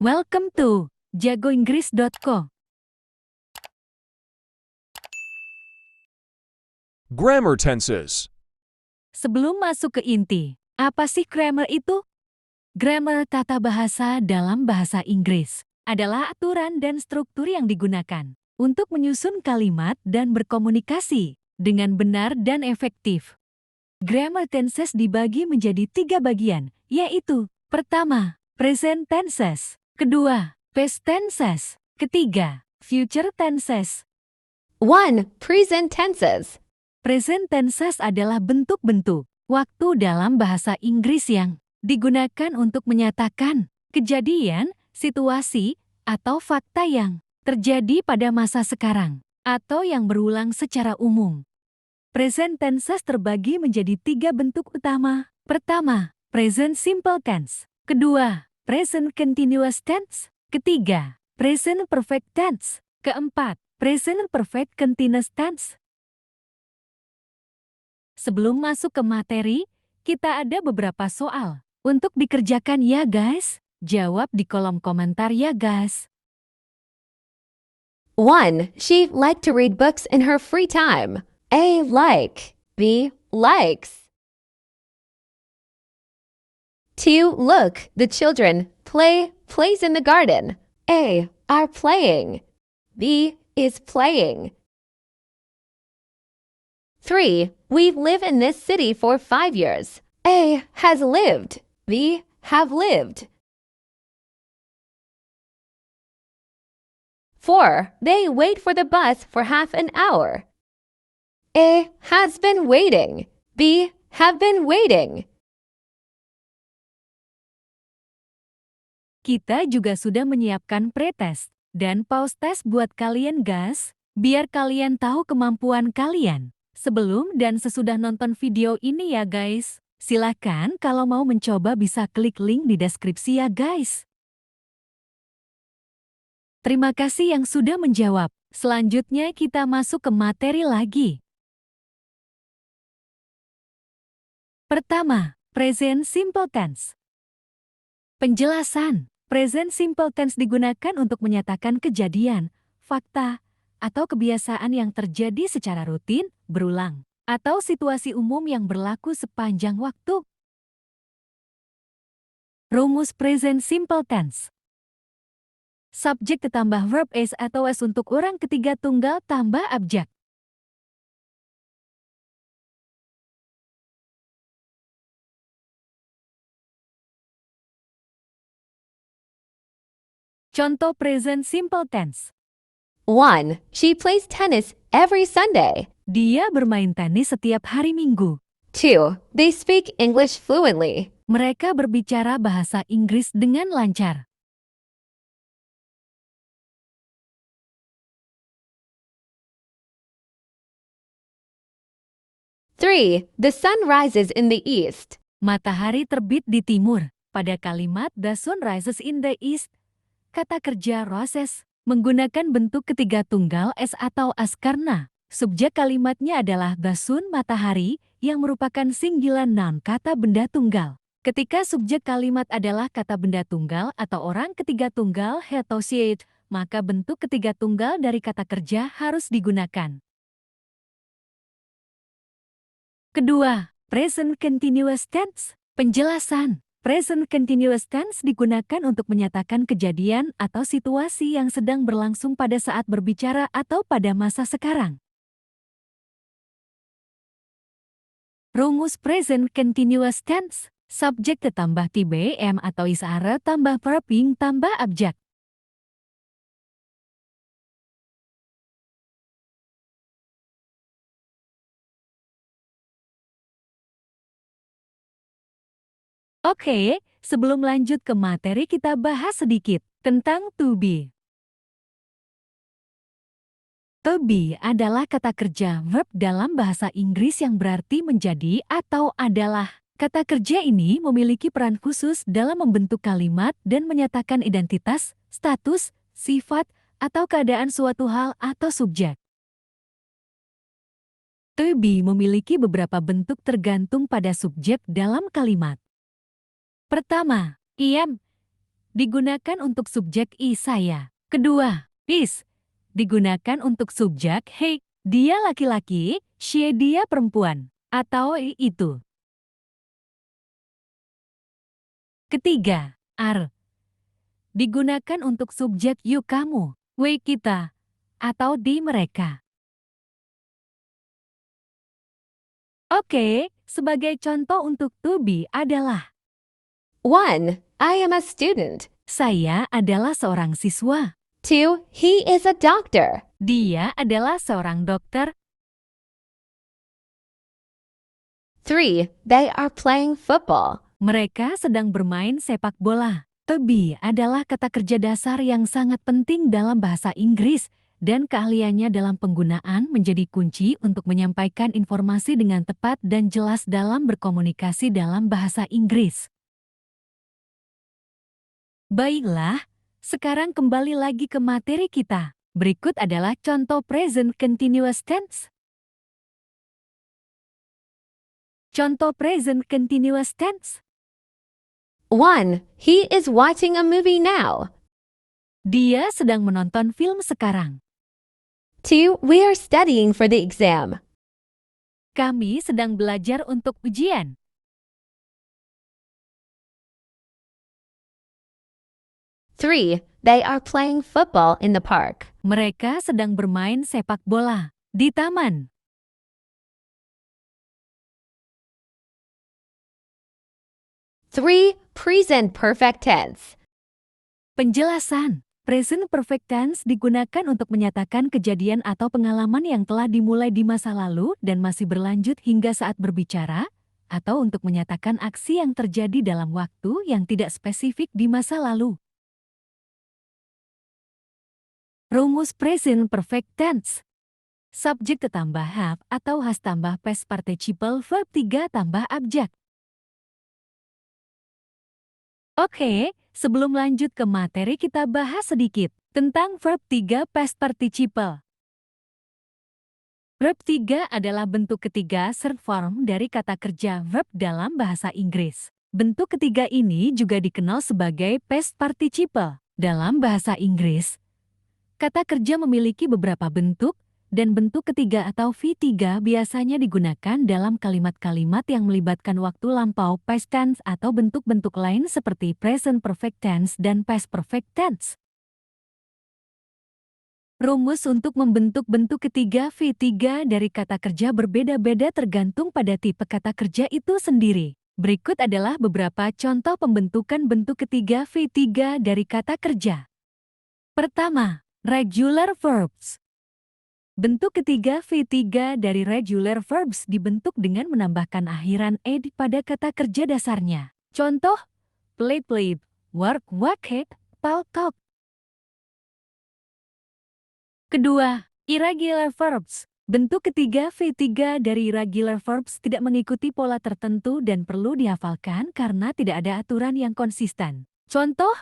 Welcome to jagoinggris.co. Grammar tenses. Sebelum masuk ke inti, apa sih grammar itu? Grammar tata bahasa dalam bahasa Inggris adalah aturan dan struktur yang digunakan untuk menyusun kalimat dan berkomunikasi dengan benar dan efektif. Grammar tenses dibagi menjadi 3 bagian, yaitu pertama, present tenses, kedua, past tenses, ketiga, future tenses. 1. Present tenses. Present tenses adalah bentuk-bentuk waktu dalam bahasa Inggris yang digunakan untuk menyatakan kejadian, situasi, atau fakta yang terjadi pada masa sekarang atau yang berulang secara umum. Present tenses terbagi menjadi 3 bentuk utama. Pertama, present simple tense. Kedua, present continuous tense. Ketiga, present perfect tense. Keempat, present perfect continuous tense. Sebelum masuk ke materi, kita ada beberapa soal untuk dikerjakan ya guys. Jawab di kolom komentar ya guys. 1. She liked to read books in her free time. A. Like. B. Likes. 2. Look, the children plays in the garden. A. Are playing. B. Is playing. 3. We live in this city for 5 years. A. Has lived. B. Have lived. 4. They wait for the bus for half an hour. A. Has been waiting. B. Have been waiting. Kita juga sudah menyiapkan pretest dan pause test buat kalian guys, biar kalian tahu kemampuan kalian sebelum dan sesudah nonton video ini ya guys. Silakan kalau mau mencoba bisa klik link di deskripsi ya guys. Terima kasih yang sudah menjawab. Selanjutnya kita masuk ke materi lagi. Pertama, present simple tense. Penjelasan. Present simple tense digunakan untuk menyatakan kejadian, fakta, atau kebiasaan yang terjadi secara rutin, berulang, atau situasi umum yang berlaku sepanjang waktu. Rumus present simple tense. Subjek ditambah verb is atau s untuk orang ketiga tunggal tambah abjak. Contoh present simple tense. 1. She plays tennis every Sunday. Dia bermain tenis setiap hari Minggu. 2. They speak English fluently. Mereka berbicara bahasa Inggris dengan lancar. Three. The sun rises in the east. Matahari terbit di timur. Pada kalimat the sun rises in the east, kata kerja roses menggunakan bentuk ketiga tunggal s atau as karena subjek kalimatnya adalah the sun matahari yang merupakan singular noun kata benda tunggal. Ketika subjek kalimat adalah kata benda tunggal atau orang ketiga tunggal associate, maka bentuk ketiga tunggal dari kata kerja harus digunakan. Kedua, present continuous tense. Penjelasan. Present continuous tense digunakan untuk menyatakan kejadian atau situasi yang sedang berlangsung pada saat berbicara atau pada masa sekarang. Rumus present continuous tense. Subjek ditambah TBM atau isara tambah verb ing tambah abjak. Oke, sebelum lanjut ke materi kita bahas sedikit tentang to be. To be adalah kata kerja verb dalam bahasa Inggris yang berarti menjadi atau adalah. Kata kerja ini memiliki peran khusus dalam membentuk kalimat dan menyatakan identitas, status, sifat, atau keadaan suatu hal atau subjek. To be memiliki beberapa bentuk tergantung pada subjek dalam kalimat. Pertama, I am. digunakan untuk subjek I saya. Kedua, is digunakan untuk subjek he, dia laki-laki, she dia perempuan, atau itu. Ketiga, are digunakan untuk subjek you kamu, we kita, atau di mereka. Oke, sebagai contoh untuk to be adalah 1. I am a student. saya adalah seorang siswa. 2. He is a doctor. Dia adalah seorang dokter. 3. They are playing football. Mereka sedang bermain sepak bola. To be adalah kata kerja dasar yang sangat penting dalam bahasa Inggris dan keahliannya dalam penggunaan menjadi kunci untuk menyampaikan informasi dengan tepat dan jelas dalam berkomunikasi dalam bahasa Inggris. Baiklah, sekarang kembali lagi ke materi kita. Berikut adalah contoh present continuous tense. Contoh present continuous tense. 1. He is watching a movie now. Dia sedang menonton film sekarang. 2. We are studying for the exam. Kami sedang belajar untuk ujian. 3. They are playing football in the park. Mereka sedang bermain sepak bola di taman. 3. Present perfect tense. Penjelasan. Present perfect tense digunakan untuk menyatakan kejadian atau pengalaman yang telah dimulai di masa lalu dan masih berlanjut hingga saat berbicara, atau untuk menyatakan aksi yang terjadi dalam waktu yang tidak spesifik di masa lalu. Rumus present perfect tense. Subjek tambah have atau has tambah past participle verb 3 tambah abjad. Oke, sebelum lanjut ke materi kita bahas sedikit tentang verb 3 past participle. Verb 3 adalah bentuk ketiga short form dari kata kerja verb dalam bahasa Inggris. Bentuk ketiga ini juga dikenal sebagai past participle. Dalam bahasa Inggris, kata kerja memiliki beberapa bentuk, dan bentuk ketiga atau V3 biasanya digunakan dalam kalimat-kalimat yang melibatkan waktu lampau past tense atau bentuk-bentuk lain seperti present perfect tense dan past perfect tense. Rumus untuk membentuk bentuk ketiga V3 dari kata kerja berbeda-beda tergantung pada tipe kata kerja itu sendiri. Berikut adalah beberapa contoh pembentukan bentuk ketiga V3 dari kata kerja. Pertama, regular verbs. Bentuk ketiga V3 dari regular verbs dibentuk dengan menambahkan akhiran ed pada kata kerja dasarnya. Contoh, play played, work worked, talk talk. Kedua, irregular verbs. Bentuk ketiga V3 dari irregular verbs tidak mengikuti pola tertentu dan perlu dihafalkan karena tidak ada aturan yang konsisten. Contoh,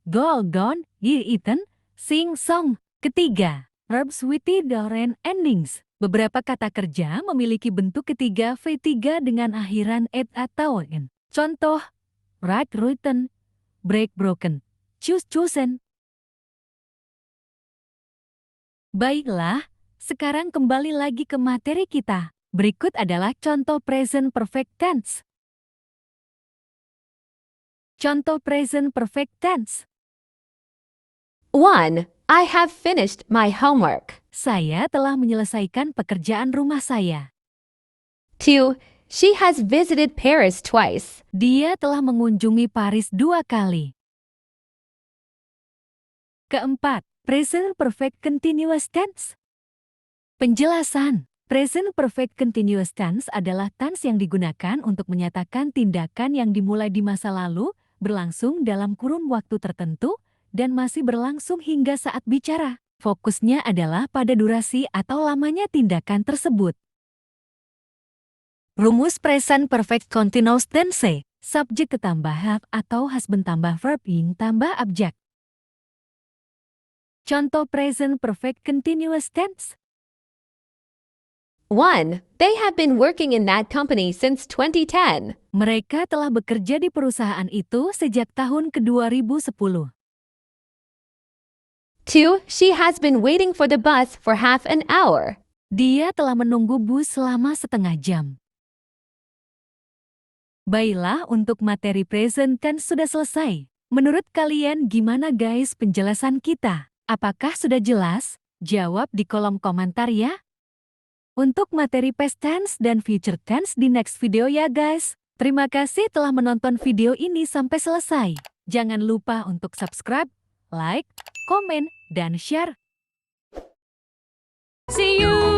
go gone, eaten, sing song. Ketiga, verbs with different endings. Beberapa kata kerja memiliki bentuk ketiga V3 dengan akhiran ed atau n. Contoh, write written, break broken, choose chosen. Baiklah, sekarang kembali lagi ke materi kita. Berikut adalah contoh present perfect tense. Contoh present perfect tense. 1. I have finished my homework. Saya telah menyelesaikan pekerjaan rumah saya. 2. She has visited Paris twice. Dia telah mengunjungi Paris 2 kali. Keempat, present perfect continuous tense. Penjelasan. Present perfect continuous tense adalah tense yang digunakan untuk menyatakan tindakan yang dimulai di masa lalu, berlangsung dalam kurun waktu tertentu, dan masih berlangsung hingga saat bicara. Fokusnya adalah pada durasi atau lamanya tindakan tersebut. Rumus present perfect continuous tense. Subjek tambah have atau has tambah verb ing tambah abjad. Contoh present perfect continuous tense. 1. They have been working in that company since 2010. Mereka telah bekerja di perusahaan itu sejak tahun ke-2010. 2. She has been waiting for the bus for half an hour. Dia telah menunggu bus selama setengah jam. Baiklah, untuk materi present tense sudah selesai. Menurut kalian gimana guys penjelasan kita? Apakah sudah jelas? Jawab di kolom komentar ya. Untuk materi past tense dan future tense di next video ya guys. Terima kasih telah menonton video ini sampai selesai. Jangan lupa untuk subscribe, like, komen, dan share. See you!